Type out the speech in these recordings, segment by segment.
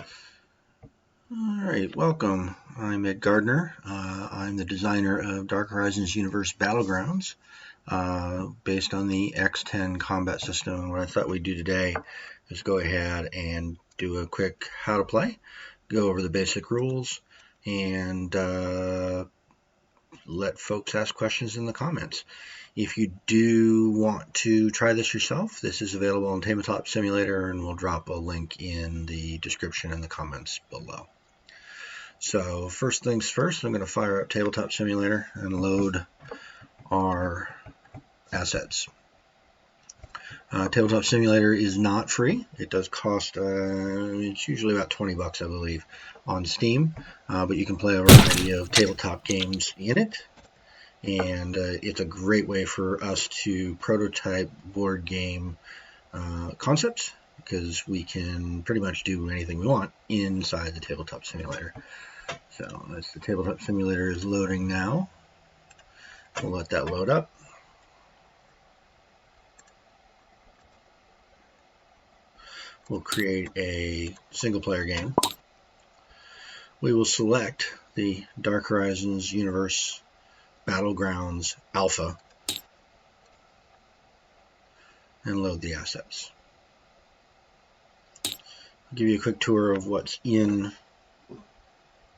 All right, welcome. I'm Ed Gardner. I'm the designer of Dark Horizons Universe Battlegrounds, based on the X10 combat system. And what I thought we'd do today is go ahead and do a quick how to play, go over the basic rules, and let folks ask questions in the comments. If you do want to try this yourself, this is available on Tabletop Simulator, and we'll drop a link in the description and the comments below. So first things first, I'm going to fire up Tabletop Simulator and load our assets. Tabletop Simulator is not free. It does cost, it's usually about 20 bucks, I believe, on Steam, but you can play a variety of tabletop games in it. And it's a great way for us to prototype board game concepts, because we can pretty much do anything we want inside the Tabletop Simulator. So as the Tabletop Simulator is loading now, we'll let that load up. We'll create a single player game. We will select the Dark Horizons Universe Battlegrounds Alpha and load the assets. I'll give you a quick tour of what's in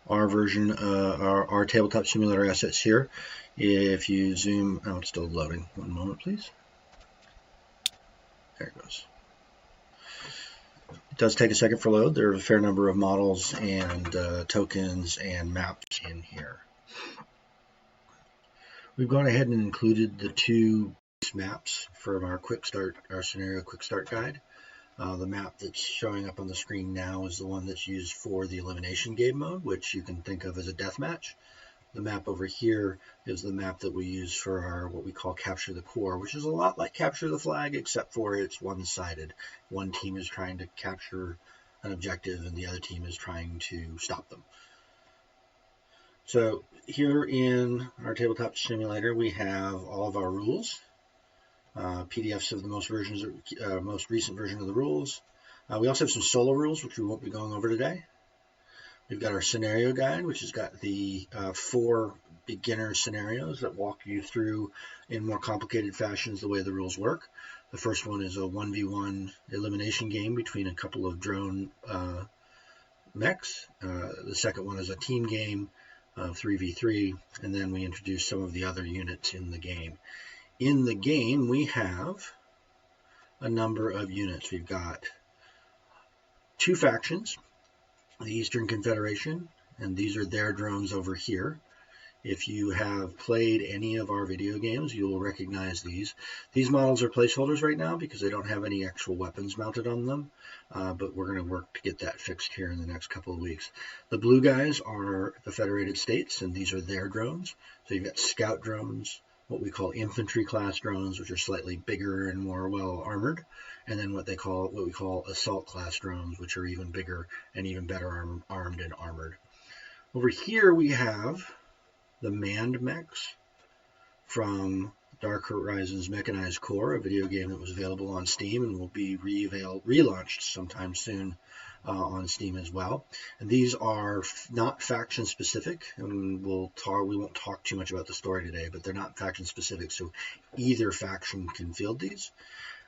our version, our Tabletop Simulator assets here. If you zoom, oh, it's still loading. One moment, please. There it goes. It does take a second for load. There are a fair number of models and tokens and maps in here. We've gone ahead and included the two maps from our quick start, our scenario quick start guide. The map that's showing up on the screen now is the one that's used for the elimination game mode, which you can think of as a death match. The map over here is the map that we use for our what we call capture the core, which is a lot like capture the flag, except for it's one-sided. One team is trying to capture an objective and the other team is trying to stop them. So here in our Tabletop Simulator, we have all of our rules. PDFs of the most recent version of the rules. We also have some solo rules, which we won't be going over today. We've got our scenario guide, which has got the 4 beginner scenarios that walk you through in more complicated fashions the way the rules work. The first one is a 1v1 elimination game between a couple of drone mechs. The second one is a team game of 3v3, and then we introduce some of the other units in the game. In the game, we have a number of units. We've got 2 factions, the Eastern Confederation, and these are their drones over here. If you have played any of our video games, you will recognize these. These models are placeholders right now because they don't have any actual weapons mounted on them, but we're going to work to get that fixed here in the next couple of weeks. The blue guys are the Federated States, and these are their drones. So you've got scout drones, what we call infantry class drones, which are slightly bigger and more well armored, and then what we call assault class drones, which are even bigger and even better armed and armored. Over here we have the manned mechs from Dark Horizons Mechanized Core, a video game that was available on Steam and will be relaunched sometime soon on Steam as well. And these are not faction specific, and we won't talk too much about the story today, but they're not faction specific, so either faction can field these.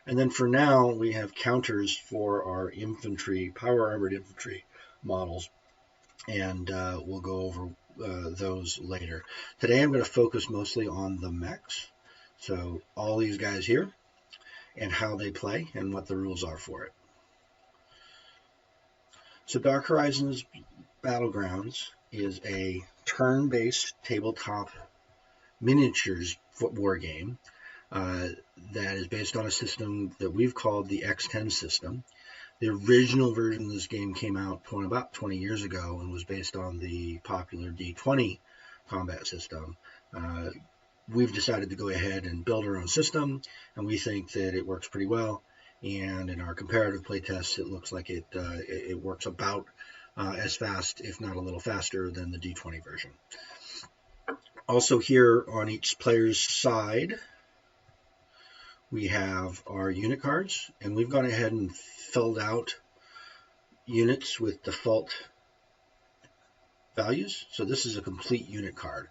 And then for now, we have counters for our infantry, power armored infantry models, and we'll go over those later. Today I'm going to focus mostly on the mechs, so all these guys here, and how they play and what the rules are for it. So Dark Horizons Battlegrounds is a turn-based tabletop miniatures war game that is based on a system that we've called the X10 system. The original version of this game came out about 20 years ago and was based on the popular D20 combat system. We've decided to go ahead and build our own system, and we think that it works pretty well. And in our comparative playtests, it looks like it works about as fast, if not a little faster, than the D20 version. Also here on each player's side, we have our unit cards, and we've gone ahead and filled out units with default values. So this is a complete unit card.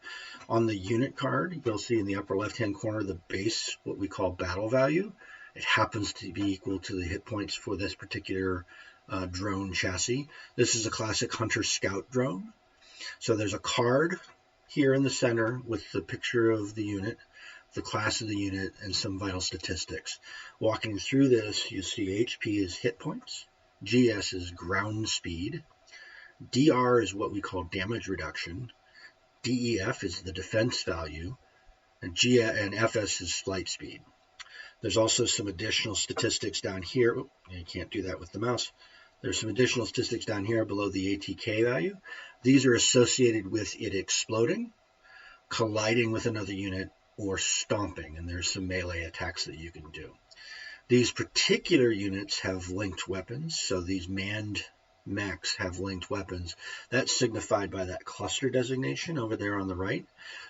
On the unit card, you'll see in the upper left-hand corner the base, what we call battle value. It happens to be equal to the hit points for this particular drone chassis. This is a classic Hunter Scout drone. So there's a card here in the center with the picture of the unit, the class of the unit, and some vital statistics. Walking through this, you see HP is hit points, GS is ground speed, DR is what we call damage reduction, DEF is the defense value, and FS is flight speed. There's also some additional statistics down here. Oh, you can't do that with the mouse. There's some additional statistics down here below the ATK value. These are associated with it exploding, colliding with another unit, or stomping, and there's some melee attacks that you can do. These particular units have linked weapons, so these manned mechs have linked weapons. That's signified by that cluster designation over there on the right.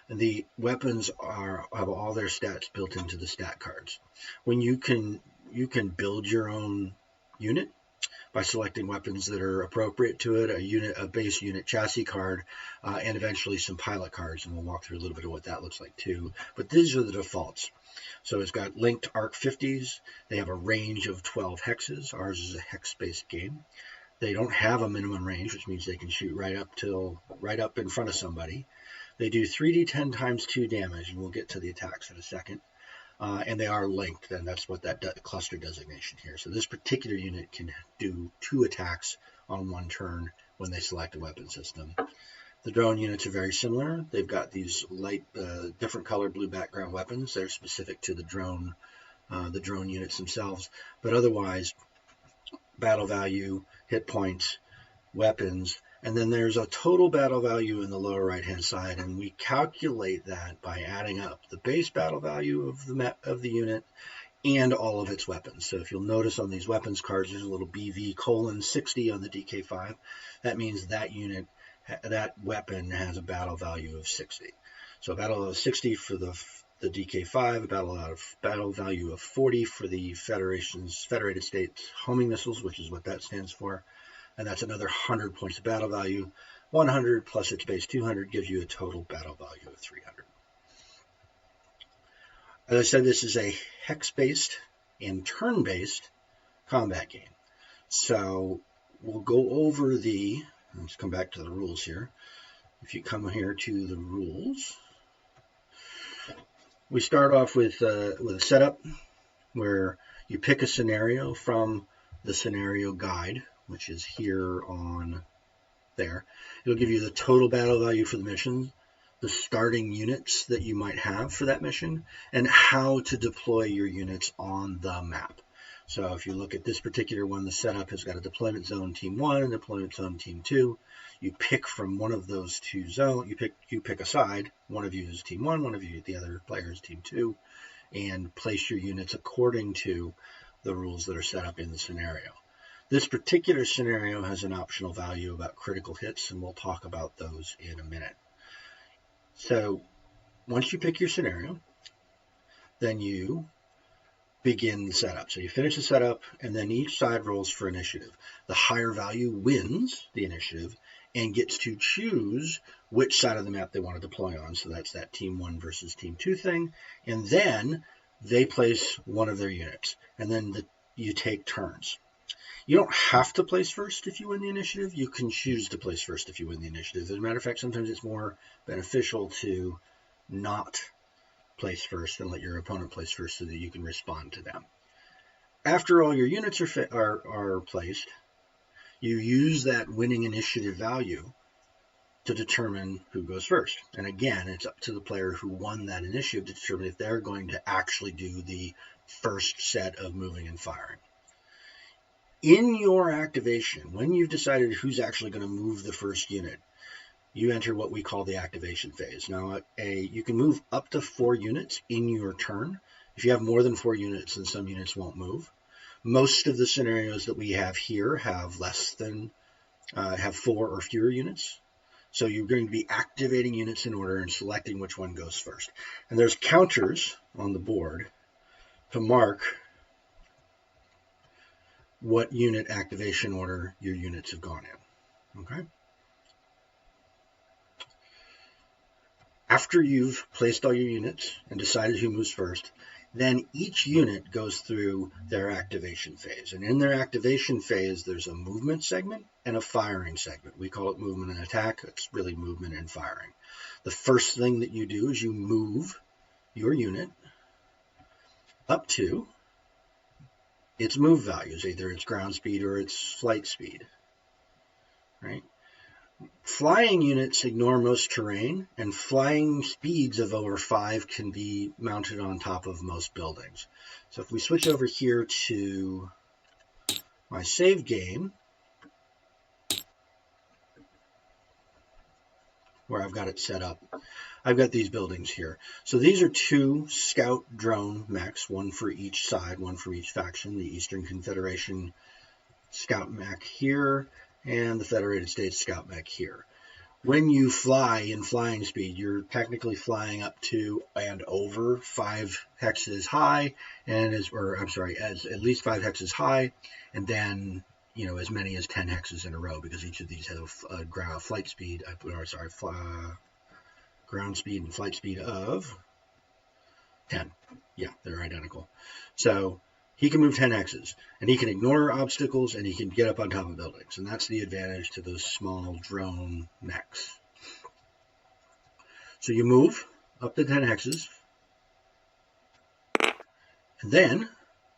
And the weapons have all their stats built into the stat cards. When you can build your own unit by selecting weapons that are appropriate to it, a base unit chassis card, and eventually some pilot cards, and we'll walk through a little bit of what that looks like too. But these are the defaults. So it's got linked ARC 50s. They have a range of 12 hexes. Ours is a hex-based game. They don't have a minimum range, which means they can shoot right up in front of somebody. They do 3d10 times 2 damage, and we'll get to the attacks in a second. And they are linked, and that's what that cluster designation here. So this particular unit can do 2 attacks on 1 turn when they select a weapon system. The drone units are very similar. They've got these light, different color blue background weapons. They're specific to the drone units themselves. But otherwise, battle value, hit points, weapons, and then there's a total battle value in the lower right-hand side, and we calculate that by adding up the base battle value of the unit and all of its weapons. So if you'll notice on these weapons cards, there's a little BV:60 on the DK5. That means that weapon has a battle value of 60. So a battle of 60 for the DK5, a battle value of 40 for the Federated States homing missiles, which is what that stands for. And that's another 100 points of battle value. 100 plus its base 200 gives you a total battle value of 300. As I said, this is a hex-based and turn-based combat game. So we'll go over let's come back to the rules here. If you come here to the rules, we start off with a setup where you pick a scenario from the scenario guide, which is here on there. It'll give you the total battle value for the mission, the starting units that you might have for that mission, and how to deploy your units on the map. So if you look at this particular one, the setup has got a deployment zone team 1 and deployment zone team 2. You pick from one of those two zones. You pick a side. One of you is team 1, one of you, the other player is team 2, and place your units according to the rules that are set up in the scenario. This particular scenario has an optional value about critical hits, and we'll talk about those in a minute. So once you pick your scenario, then you begin the setup. So you finish the setup, and then each side rolls for initiative. The higher value wins the initiative and gets to choose which side of the map they want to deploy on. So that's that team 1 versus team 2 thing. And then they place one of their units, and then you take turns. You don't have to place first if you win the initiative. You can choose to place first if you win the initiative. As a matter of fact, sometimes it's more beneficial to not place first and let your opponent place first so that you can respond to them. After all your units are placed, you use that winning initiative value to determine who goes first. And again, it's up to the player who won that initiative to determine if they're going to actually do the first set of moving and firing. In your activation, when you've decided who's actually going to move the first unit, you enter what we call the activation phase. Now, you can move up to 4 units in your turn. If you have more than 4 units, then some units won't move. Most of the scenarios that we have here have have 4 or fewer units. So you're going to be activating units in order and selecting which one goes first. And there's counters on the board to mark what unit activation order your units have gone in. Okay. After you've placed all your units and decided who moves first, then each unit goes through their activation phase. And in their activation phase, there's a movement segment and a firing segment. We call it movement and attack. It's really movement and firing. The first thing that you do is you move your unit up to its move values, either its ground speed or its flight speed, right? Flying units ignore most terrain, and flying speeds of over 5 can be mounted on top of most buildings. So if we switch over here to my save game, where I've got it set up, I've got these buildings here. So these are 2 scout drone mechs, one for each side, one for each faction. The Eastern Confederation scout mech here, and the Federated States scout mech here. When you fly in flying speed, you're technically flying up to and over 5 hexes high, and as at least 5 hexes high, and then as many as 10 hexes in a row, because each of these have a ground speed and flight speed of 10. Yeah, they're identical. So he can move 10 hexes, and he can ignore obstacles, and he can get up on top of buildings. And that's the advantage to those small drone mechs. So you move up to 10 hexes, and then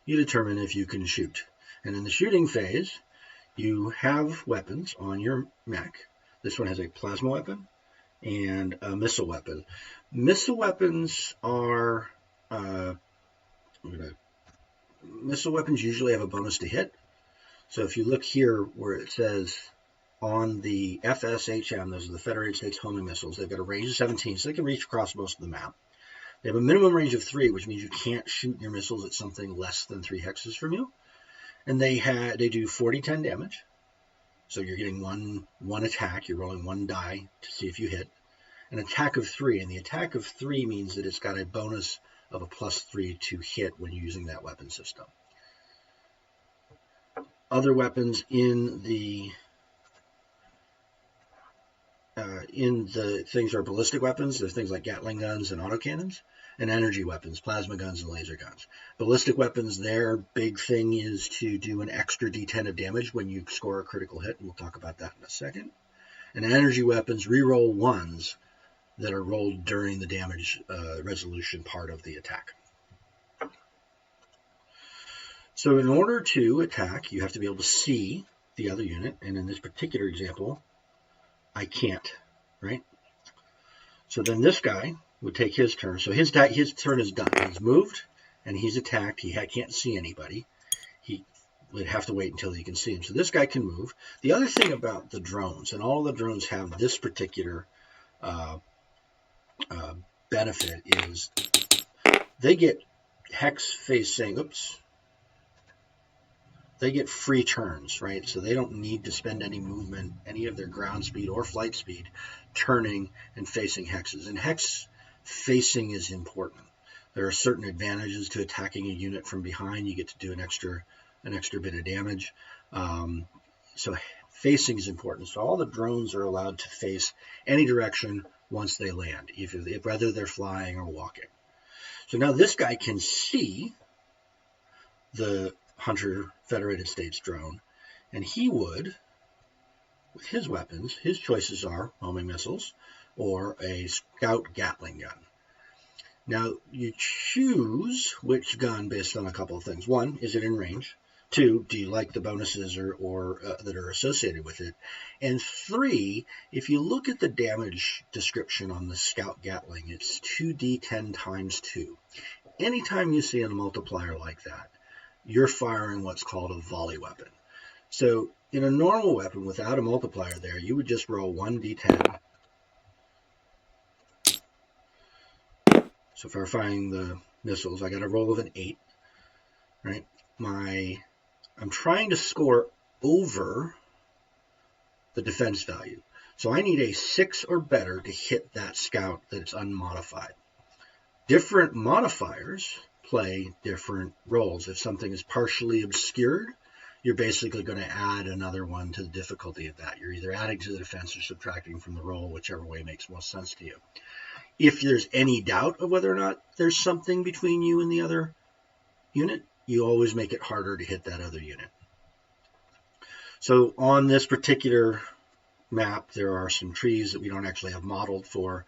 you determine if you can shoot. And in the shooting phase, you have weapons on your mech. This one has a plasma weapon and a missile weapon. Missile weapons are... Missile weapons usually have a bonus to hit. So if you look here where it says on the FSHM, those are the Federated States homing missiles, they've got a range of 17, so they can reach across most of the map. They have a minimum range of 3, which means you can't shoot your missiles at something less than 3 hexes from you. And they do 40-10 damage. So you're getting one attack. You're rolling 1 die to see if you hit. An attack of 3, and the attack of 3 means that it's got a bonus of a +3 to hit when using that weapon system. Other weapons in the things are ballistic weapons. There's things like Gatling guns and autocannons, and energy weapons, plasma guns and laser guns. Ballistic weapons, their big thing is to do an extra D10 of damage when you score a critical hit, and we'll talk about that in a second. And energy weapons reroll 1s that are rolled during the damage resolution part of the attack. So in order to attack, you have to be able to see the other unit, and in this particular example, I can't, right? So then this guy would take his turn. So his turn is done. He's moved, and he's attacked. He can't see anybody. He would have to wait until he can see him. So this guy can move. The other thing about the drones, and all the drones have this particular benefit, is they get they get free turns, right? So they don't need to spend any movement, any of their ground speed or flight speed, turning and facing hexes. And hex facing is important. There are certain advantages to attacking a unit from behind. You get to do an extra bit of damage. So facing is important. So all the drones are allowed to face any direction once they land, whether they're flying or walking. So now this guy can see the Hunter Federated States drone, and he would, with his weapons, his choices are homing missiles or a scout Gatling gun. Now you choose which gun based on a couple of things. 1, is it in range? 2, do you like the bonuses or that are associated with it? And 3, if you look at the damage description on the scout Gatling, it's 2d10 times 2. Anytime you see a multiplier like that, you're firing what's called a volley weapon. So in a normal weapon without a multiplier there, you would just roll 1d10. So for firing the missiles, I got a roll of an 8, right? I'm trying to score over the defense value. So I need a 6 or better to hit that scout that's unmodified. Different modifiers play different roles. If something is partially obscured, you're basically going to add another one to the difficulty of that. You're either adding to the defense or subtracting from the roll, whichever way makes most sense to you. If there's any doubt of whether or not there's something between you and the other unit, you always make it harder to hit that other unit. So on this particular map, there are some trees that we don't actually have modeled for.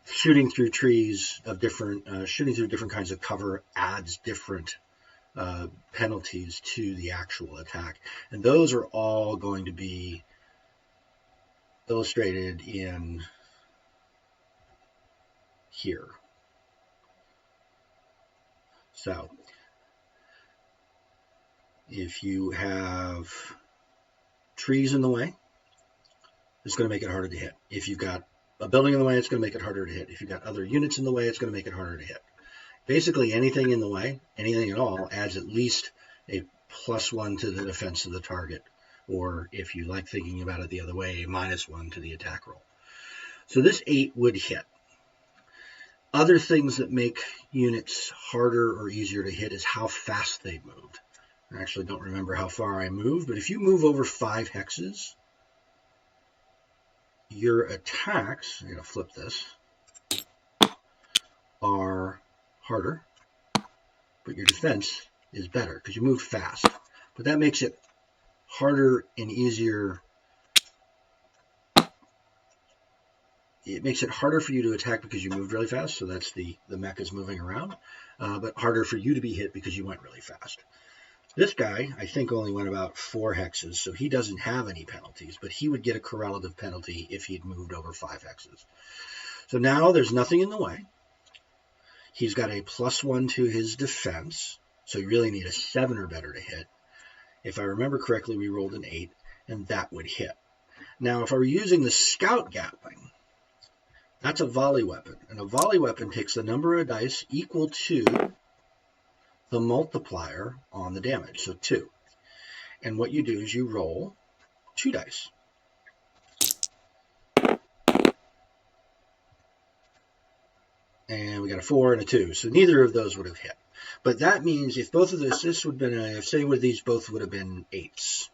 Shooting through trees of shooting through different kinds of cover adds different penalties to the actual attack. And those are all going to be illustrated in here. So if you have trees in the way, it's going to make it harder to hit. If you've got a building in the way, it's going to make it harder to hit. If you've got other units in the way, it's going to make it harder to hit. Basically, anything in the way, anything at all, adds at least a +1 to the defense of the target, or if you like thinking about it the other way, a -1 to the attack roll. So this 8 would hit. Other things that make units harder or easier to hit is how fast they moved. I actually don't remember how far I moved, but if you move over 5 hexes, your attacks, I'm going to flip this, are harder, but your defense is better because you moved fast. But that makes it harder and easier. It makes it harder for you to attack because you moved really fast, so that's the mecha's moving around, but harder for you to be hit because you went really fast. This guy, I think, only went about 4 hexes, so he doesn't have any penalties, but he would get a correlative penalty if he'd moved over 5 hexes. So now there's nothing in the way. He's got a +1 to his defense, so you really need a 7 or better to hit. If I remember correctly, we rolled an 8, and that would hit. Now, if I were using the Scout Gatling, that's a volley weapon, and a volley weapon takes the number of dice equal to the multiplier on the damage, so 2. And what you do is you roll 2 dice. And we got a 4 and a 2, so neither of those would have hit. But that means if both of this would have been, say with these both would have been 8s.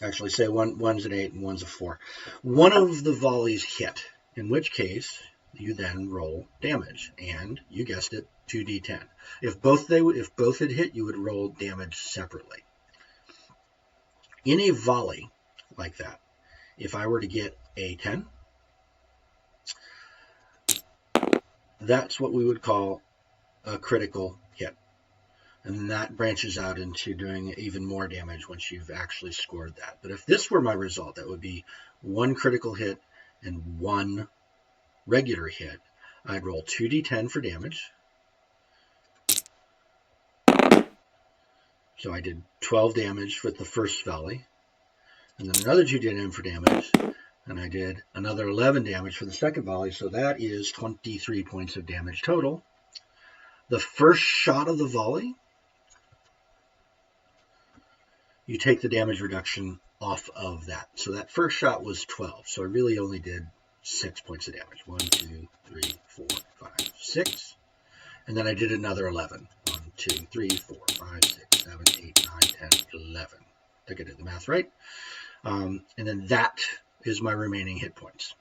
Actually, say one's an 8 and one's a 4. One of the volleys hit, in which case you then roll damage, and you guessed it, 2d10. If both had hit, you would roll damage separately. In a volley like that, if I were to get a 10, that's what we would call a critical hit. And that branches out into doing even more damage once you've actually scored that. But if this were my result, that would be 1 critical hit and 1 regular hit. I'd roll 2d10 for damage. So I did 12 damage with the first volley, and then another 2d10 for damage, and I did another 11 damage for the second volley, so that is 23 points of damage total. The first shot of the volley, you take the damage reduction off of that. So that first shot was 12, so I really only did 6 points of damage. 1, 2, 3, 4, 5, 6. And then I did another 11. 1, 2, 3, 4, 5, 6, 7, 8, 9, 10, 11. I think I did the math right. And then that is my remaining hit points.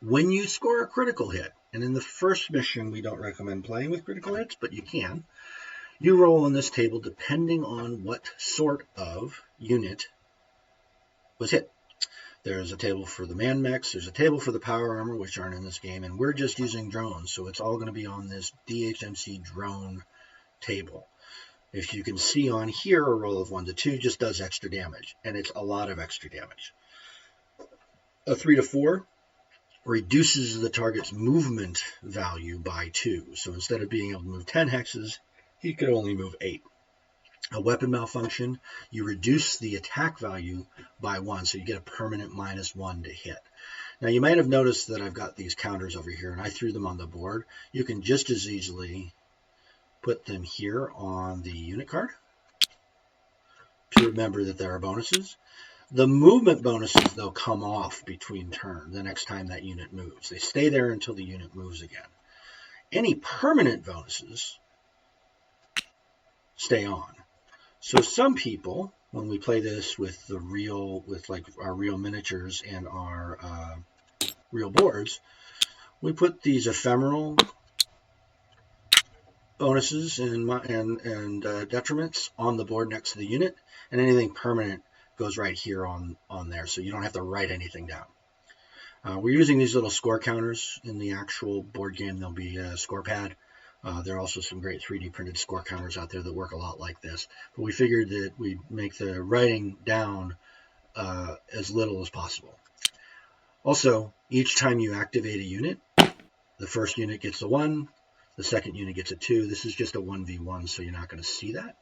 When you score a critical hit, and in the first mission we don't recommend playing with critical hits, but you can, you roll on this table depending on what sort of unit was hit. There's a table for the man mechs, there's a table for the power armor, which aren't in this game, and we're just using drones, so it's all going to be on this DHMC drone table. If you can see on here, a roll of 1 to 2 just does extra damage, and it's a lot of extra damage. A 3 to 4 reduces the target's movement value by 2, so instead of being able to move 10 hexes, he could only move 8. A weapon malfunction, you reduce the attack value by 1, so you get a permanent -1 to hit. Now you might have noticed that I've got these counters over here, and I threw them on the board. You can just as easily put them here on the unit card to remember that there are bonuses. The movement bonuses, though, come off between turn the next time that unit moves. They stay there until the unit moves again. Any permanent bonuses stay on. So some people, when we play this with like our real miniatures and our real boards, we put these ephemeral bonuses and detriments on the board next to the unit, and anything permanent goes right here on there, so you don't have to write anything down. We're using these little score counters in the actual board game. There'll be a score pad. There are also some great 3D printed score counters out there that work a lot like this. But we figured that we'd make the writing down as little as possible. Also, each time you activate a unit, the first unit gets a 1, the second unit gets a 2. This is just a 1v1, so you're not going to see that.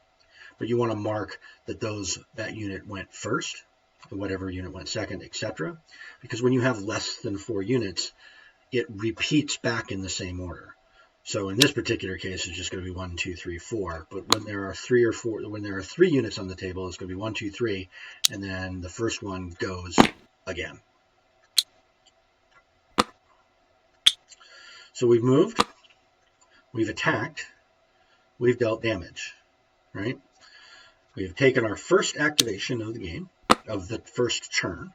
But you want to mark that that unit went first, whatever unit went second, etc. Because when you have less than 4 units, it repeats back in the same order. So in this particular case, it's just going to be 1, 2, 3, 4. But when there are 3 units on the table, it's going to be 1, 2, 3, and then the first one goes again. So we've moved, we've attacked, we've dealt damage, right? We've taken our first activation of the game, of the first turn.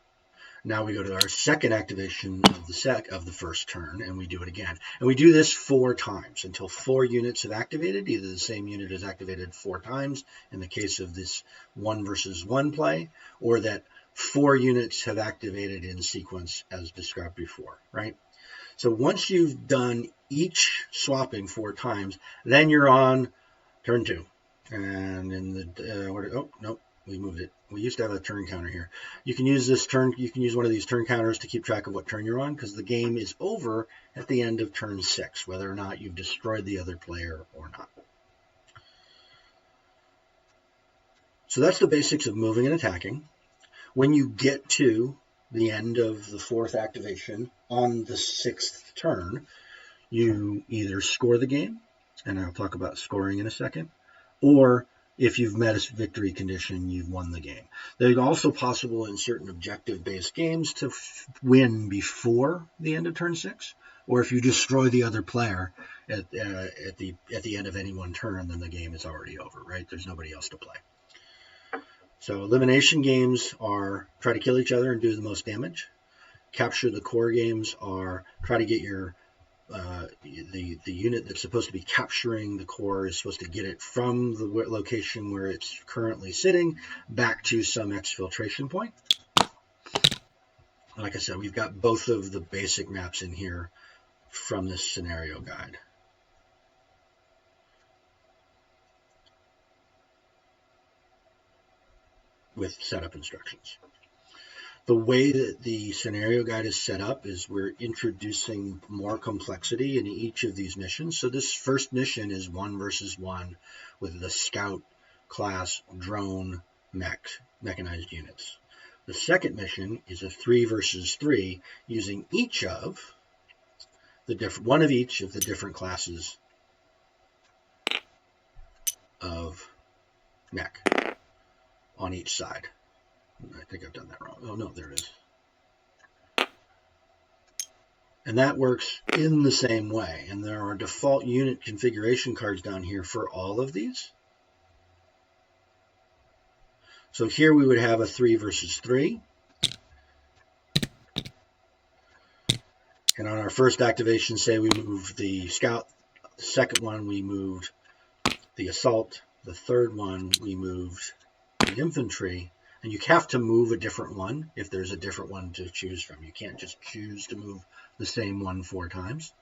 Now we go to our second activation of the first turn, and we do it again. And we do this 4 times until 4 units have activated. Either the same unit is activated 4 times in the case of this 1 versus 1 play, or that 4 units have activated in sequence as described before, right? So once you've done each swapping 4 times, then you're on turn 2. And in the oh no, we moved it. We used to have a turn counter here. You can use one of these turn counters to keep track of what turn you're on, because the game is over at the end of turn 6, whether or not you've destroyed the other player or not. So that's the basics of moving and attacking. When you get to the end of the 4th activation on the 6th turn, you either score the game, and I'll talk about scoring in a second, or if you've met a victory condition, you've won the game. They're also possible in certain objective-based games to win before the end of turn 6, or if you destroy the other player at the end of any one turn, then the game is already over, right? There's nobody else to play. So elimination games are try to kill each other and do the most damage. Capture the core games are try to get your the unit that's supposed to be capturing the core is supposed to get it from the location where it's currently sitting back to some exfiltration point. Like I said, we've got both of the basic maps in here from this scenario guide. With setup instructions. The way that the scenario guide is set up is we're introducing more complexity in each of these missions. So this first mission is 1 versus 1 with the scout class drone mechanized units. The second mission is a 3 versus 3 using one of each of the different classes of mech on each side. I think I've done that wrong. Oh, no, there it is. And that works in the same way. And there are default unit configuration cards down here for all of these. So here we would have a 3 versus 3. And on our first activation, say we moved the scout. The second one, we moved the assault. The third one, we moved the infantry. And you have to move a different one if there's a different one to choose from. You can't just choose to move the same one 4 times.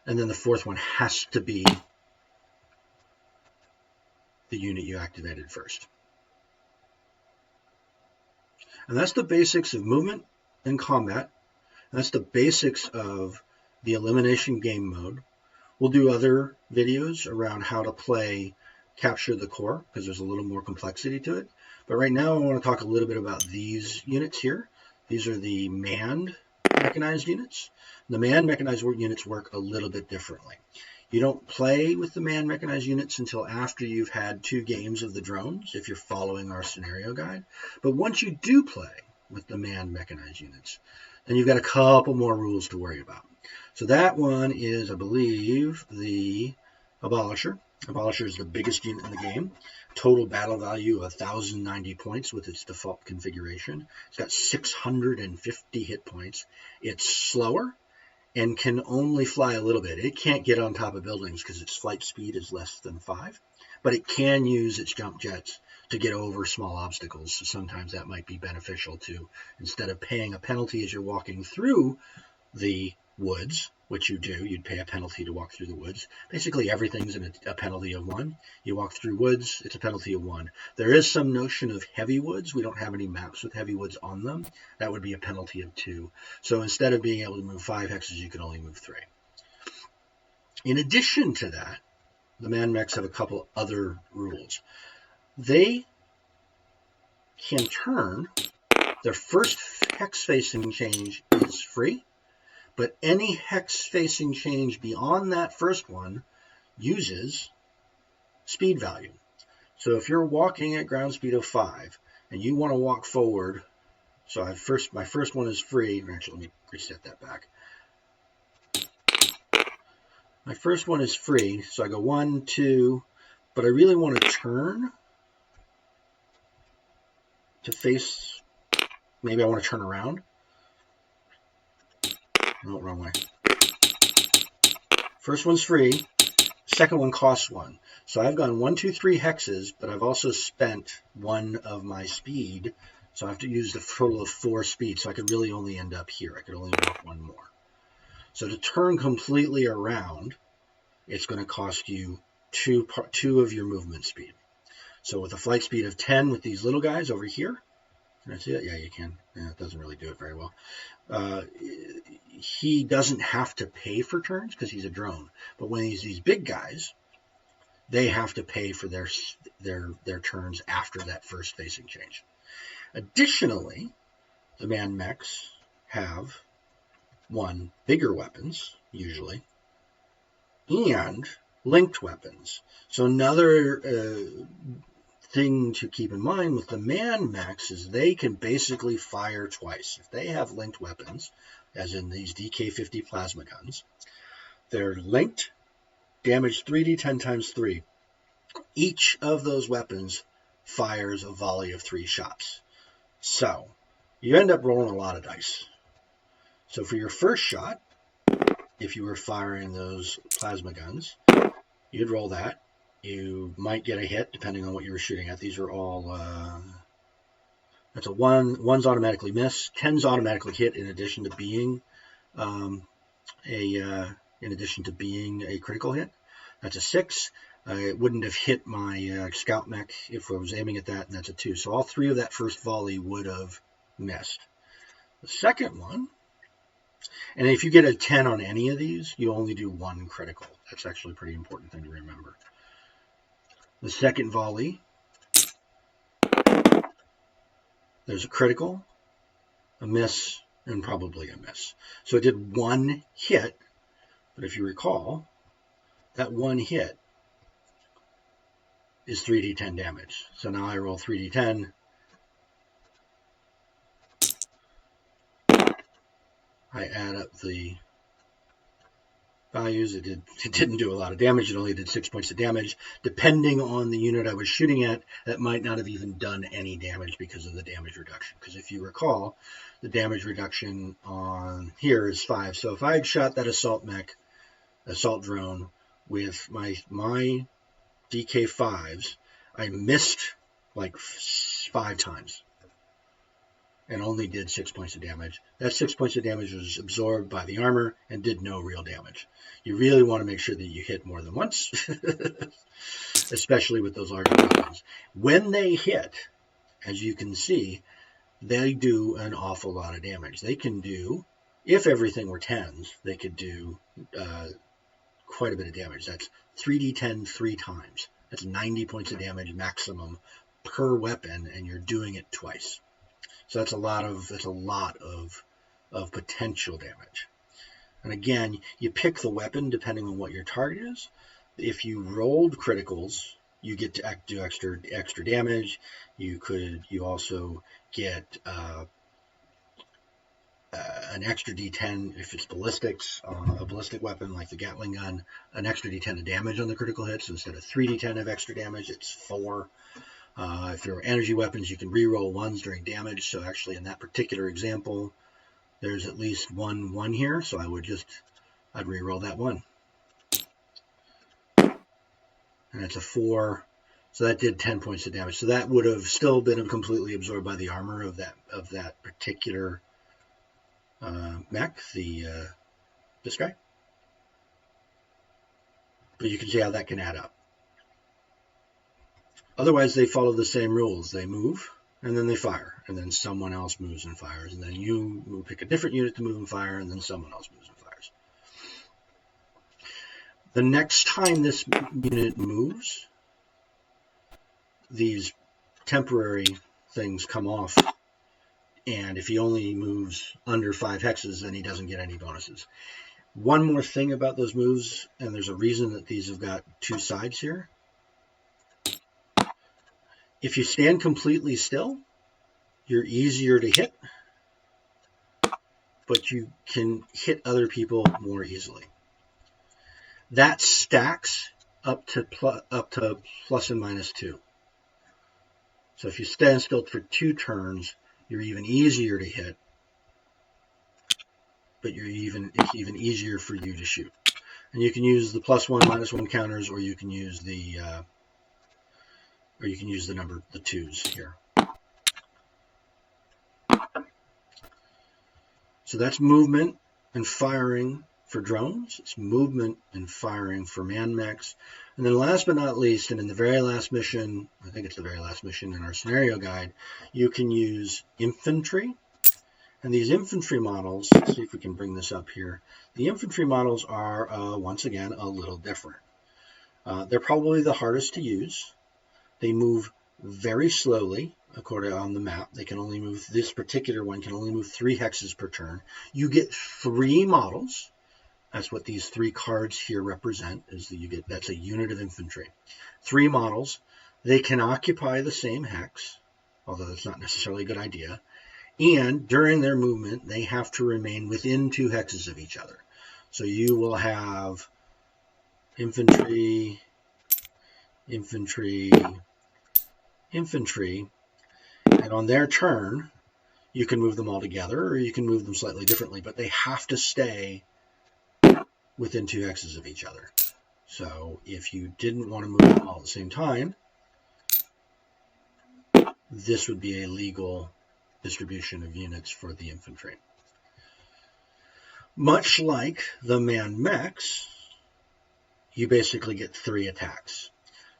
And then the fourth one has to be the unit you activated first. And that's the basics of movement and combat. And that's the basics of the elimination game mode. We'll do other videos around how to play Capture the Core, because there's a little more complexity to it. But right now I want to talk a little bit about these units here. These are the manned mechanized units. The manned mechanized units work a little bit differently. You don't play with the manned mechanized units until after you've had 2 games of the drones, if you're following our scenario guide. But once you do play with the manned mechanized units, then you've got a couple more rules to worry about. So that one is, I believe, the Abolisher. Abolisher is the biggest unit in the game. Total battle value of 1,090 points with its default configuration. It's got 650 hit points. It's slower and can only fly a little bit. It can't get on top of buildings because its flight speed is less than 5, but it can use its jump jets to get over small obstacles. So sometimes that might be beneficial to, instead of paying a penalty as you're walking through the woods, which you do, you'd pay a penalty to walk through the woods. Basically everything's a penalty of 1. You walk through woods, it's a penalty of 1. There is some notion of heavy woods. We don't have any maps with heavy woods on them. That would be a penalty of 2. So instead of being able to move 5 hexes, you can only move 3. In addition to that, the man mechs have a couple other rules. They can turn, their first hex facing change is free, but any hex facing change beyond that first one uses speed value. So if you're walking at ground speed of 5 and you want to walk forward, so my first one is free. Actually, let me reset that back. My first one is free, so I go 1, 2, but I really want to turn to face, maybe I want to turn around. No, wrong way. First one's free, second one costs 1. So I've gone 1, 2, 3 hexes, but I've also spent 1 of my speed, so I have to use the total of 4 speed, so I could really only end up here. I could only walk 1 more. So to turn completely around, it's going to cost you 2 of your movement speed. So with a flight speed of 10 with these little guys over here, can I see that? Yeah, you can. Yeah, it doesn't really do it very well. He doesn't have to pay for turns because he's a drone. But when he's these big guys, they have to pay for their turns after that first facing change. Additionally, the man mechs have 1, bigger weapons, usually, and linked weapons. So another thing to keep in mind with the man mechs is they can basically fire twice. If they have linked weapons, as in these DK50 plasma guns, they're linked, damage 3d10 times 3. Each of those weapons fires a volley of 3 shots. So you end up rolling a lot of dice. So for your first shot, if you were firing those plasma guns, you'd roll that. You might get a hit depending on what you were shooting at. These are all, that's a 1. 1's automatically miss. 10's automatically hit in addition to being a critical hit. That's a 6. It wouldn't have hit my scout mech if I was aiming at that, and that's a 2. So all 3 of that first volley would have missed. The second one, and if you get a 10 on any of these, you only do 1 critical. That's actually a pretty important thing to remember. The second volley, there's a critical, a miss, and probably a miss. So it did 1 hit, but if you recall, that 1 hit is 3d10 damage. So now I roll 3d10. I add up the values. It didn't do a lot of damage. It only did 6 points of damage. Depending on the unit I was shooting at, that might not have even done any damage because of the damage reduction. Because if you recall, the damage reduction on here is 5. So if I had shot that assault drone with my DK5s, I missed like 5 times and only did 6 points of damage. That 6 points of damage was absorbed by the armor and did no real damage. You really want to make sure that you hit more than once, especially with those larger weapons. When they hit, as you can see, they do an awful lot of damage. They can do, if everything were 10s, they could do quite a bit of damage. That's 3d10 3 times. That's 90 points of damage maximum per weapon, and you're doing it twice. So that's a lot of potential damage. And again, you pick the weapon depending on what your target is. If you rolled criticals, you get to do extra damage. You also get an extra D10 if it's ballistics, a ballistic weapon like the Gatling gun, an extra D10 of damage on the critical hits. So instead of 3D10 of extra damage, it's 4. If there are energy weapons, you can re-roll 1s during damage. So actually, in that particular example, there's at least 1 here. So I'd re-roll that 1. And it's a 4. So that did 10 points of damage. So that would have still been completely absorbed by the armor of that particular mech, this guy. But you can see how that can add up. Otherwise, they follow the same rules. They move, and then they fire, and then someone else moves and fires, and then you pick a different unit to move and fire, and then someone else moves and fires. The next time this unit moves, these temporary things come off, and if he only moves under 5 hexes, then he doesn't get any bonuses. One more thing about those moves, and there's a reason that these have got 2 sides here. If you stand completely still, you're easier to hit, but you can hit other people more easily. That stacks up to plus and minus 2. So if you stand still for 2 turns, you're even easier to hit, but it's even easier for you to shoot. And you can use the +1, -1 counters, or you can use the number, the 2s here. So that's movement and firing for drones. It's movement and firing for man mechs. And then last but not least, and in the very last mission, I think it's the very last mission in our scenario guide, you can use infantry. And these infantry models, let's see if we can bring this up here. The infantry models are, once again, a little different. They're probably the hardest to use. They move very slowly, according on the map. They can only move, this particular one can only move 3 hexes per turn. You get 3 models. That's what these 3 cards here represent, that's a unit of infantry. 3 models. They can occupy the same hex, although that's not necessarily a good idea. And during their movement, they have to remain within 2 hexes of each other. So you will have infantry, infantry, infantry, and on their turn, you can move them all together, or you can move them slightly differently, but they have to stay within 2 hexes of each other. So if you didn't want to move them all at the same time, this would be a legal distribution of units for the infantry. Much like the man mechs, you basically get 3 attacks.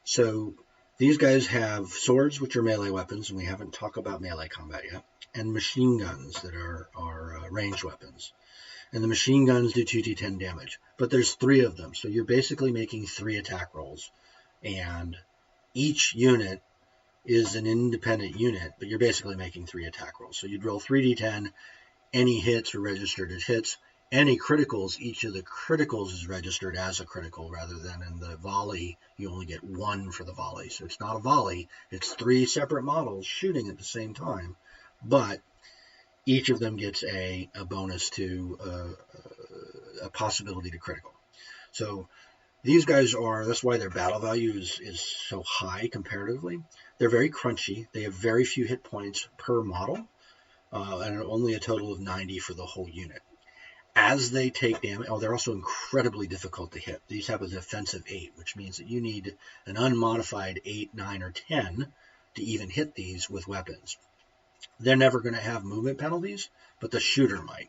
So these guys have swords, which are melee weapons, and we haven't talked about melee combat yet, and machine guns that are ranged weapons. And the machine guns do 2d10 damage, but there's 3 of them, so you're basically making 3 attack rolls, and each unit is an independent unit, but you're basically making 3 attack rolls. So you'd roll 3d10, any hits are registered as hits, any criticals, each of the criticals is registered as a critical, rather than in the volley, you only get 1 for the volley. So it's not a volley, it's 3 separate models shooting at the same time, but each of them gets a bonus to a possibility to critical. So these guys that's why their battle value is so high comparatively. They're very crunchy. They have very few hit points per model, and only a total of 90 for the whole unit. As they take damage, they're also incredibly difficult to hit. These have a defensive 8, which means that you need an unmodified 8, 9, or 10 to even hit these with weapons. They're never going to have movement penalties, but the shooter might.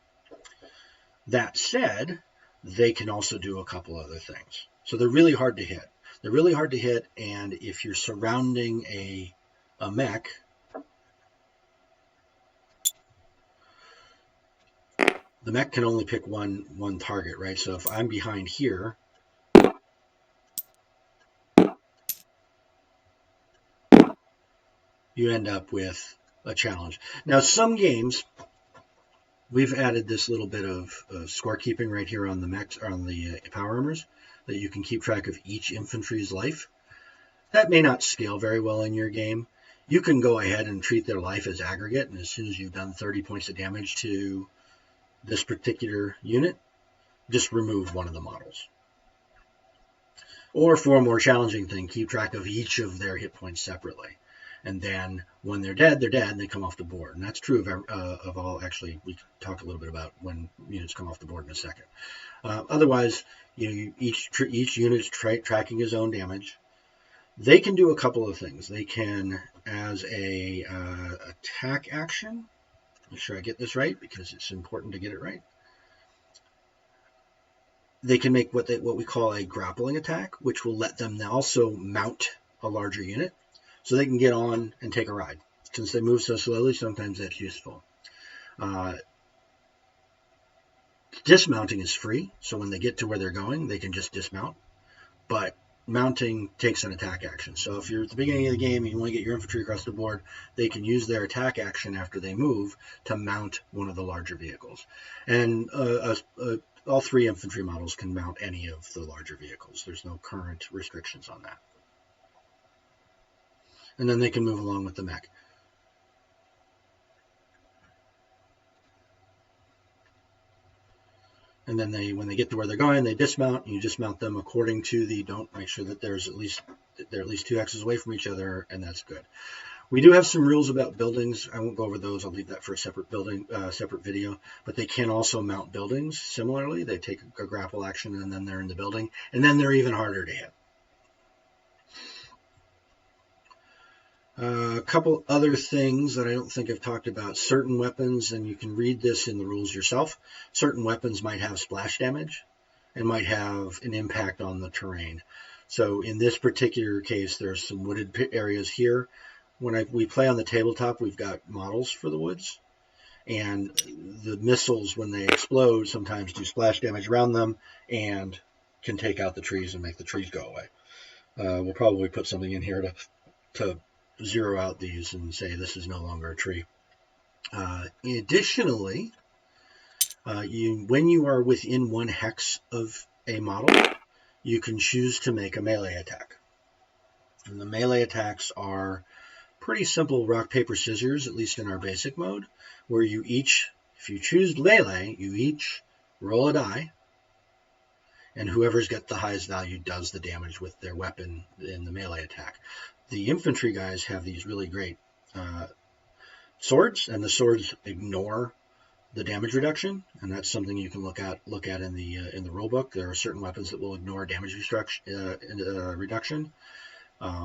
That said, they can also do a couple other things. So they're really hard to hit. They're really hard to hit, and if you're surrounding a mech, the mech can only pick one target, right? So if I'm behind here, you end up with a challenge. Now, some games, we've added this little bit of scorekeeping right here on the mechs, on the power armors, that you can keep track of each infantry's life. That may not scale very well in your game. You can go ahead and treat their life as aggregate, and as soon as you've done 30 points of damage to this particular unit, just remove one of the models. Or for a more challenging thing, keep track of each of their hit points separately. And then when they're dead, and they come off the board. And that's true of all. Actually, we can talk a little bit about when units come off the board in a second. Otherwise, each unit is tracking his own damage. They can do a couple of things. They can, as a attack action, make sure I get this right because it's important to get it right. They can make what we call a grappling attack, which will let them also mount a larger unit, so they can get on and take a ride. Since they move so slowly, sometimes that's useful. Dismounting is free, so when they get to where they're going, they can just dismount. But mounting takes an attack action. So if you're at the beginning of the game and you want to get your infantry across the board, they can use their attack action after they move to mount one of the larger vehicles. And all 3 infantry models can mount any of the larger vehicles. There's no current restrictions on that. And then they can move along with the mech. And then when they get to where they're going, they dismount. And you dismount them according to make sure that they're at least 2 X's away from each other, and that's good. We do have some rules about buildings. I won't go over those. I'll leave that for a separate video. But they can also mount buildings similarly. They take a grapple action, and then they're in the building, and then they're even harder to hit. A couple other things that I don't think I've talked about. Certain weapons, and you can read this in the rules yourself, certain weapons might have splash damage and might have an impact on the terrain. So in this particular case, there's some wooded areas here. When we play on the tabletop, we've got models for the woods. And the missiles, when they explode, sometimes do splash damage around them and can take out the trees and make the trees go away. We'll probably put something in here to zero out these and say this is no longer a tree. Additionally, when you are within 1 hex of a model, you can choose to make a melee attack. And the melee attacks are pretty simple rock, paper, scissors, at least in our basic mode, where if you choose melee, you each roll a die, and whoever's got the highest value does the damage with their weapon in the melee attack. The infantry guys have these really great swords, and the swords ignore the damage reduction, and that's something you can look at in the rule book. There are certain weapons that will ignore damage reduction. The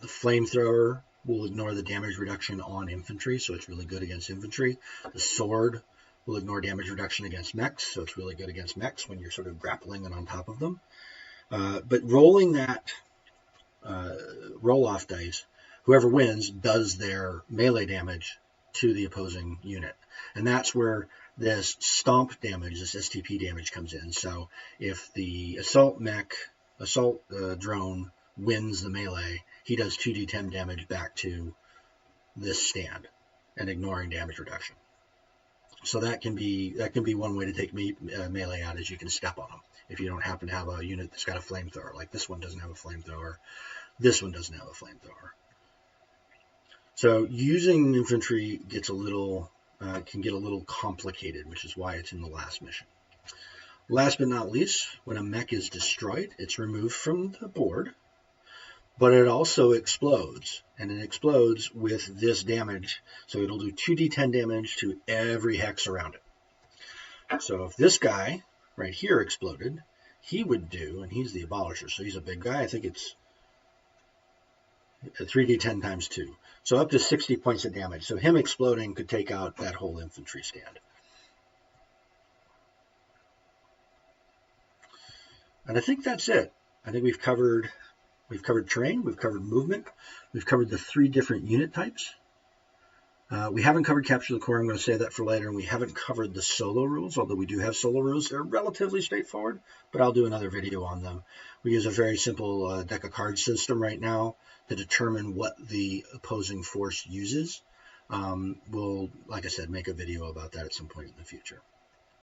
flamethrower will ignore the damage reduction on infantry, so it's really good against infantry. The sword will ignore damage reduction against mechs, so it's really good against mechs when you're sort of grappling and on top of them. But rolling that roll-off dice, whoever wins does their melee damage to the opposing unit. And that's where this stomp damage, this STP damage comes in. So if the assault drone wins the melee, he does 2d10 damage back to this stand and ignoring damage reduction. So that can be one way to take melee out, is you can step on them if you don't happen to have a unit that's got a flamethrower. Like this one doesn't have a flamethrower. This one doesn't have a flamethrower. So using infantry can get a little complicated, which is why it's in the last mission. Last but not least, when a mech is destroyed, it's removed from the board, but it also explodes, and it explodes with this damage. So it'll do 2d10 damage to every hex around it. So if this guy right here exploded, he would do, and he's the abolisher, so he's a big guy. I think it's 3d10 times 2. So up to 60 points of damage. So him exploding could take out that whole infantry stand. And I think that's it. I think we've covered terrain, we've covered movement, we've covered the 3 different unit types. We haven't covered capture the core. I'm going to save that for later. And we haven't covered the solo rules, although we do have solo rules. They're relatively straightforward, but I'll do another video on them. We use a very simple deck of cards system right now to determine what the opposing force uses. we'll, like I said, make a video about that at some point in the future.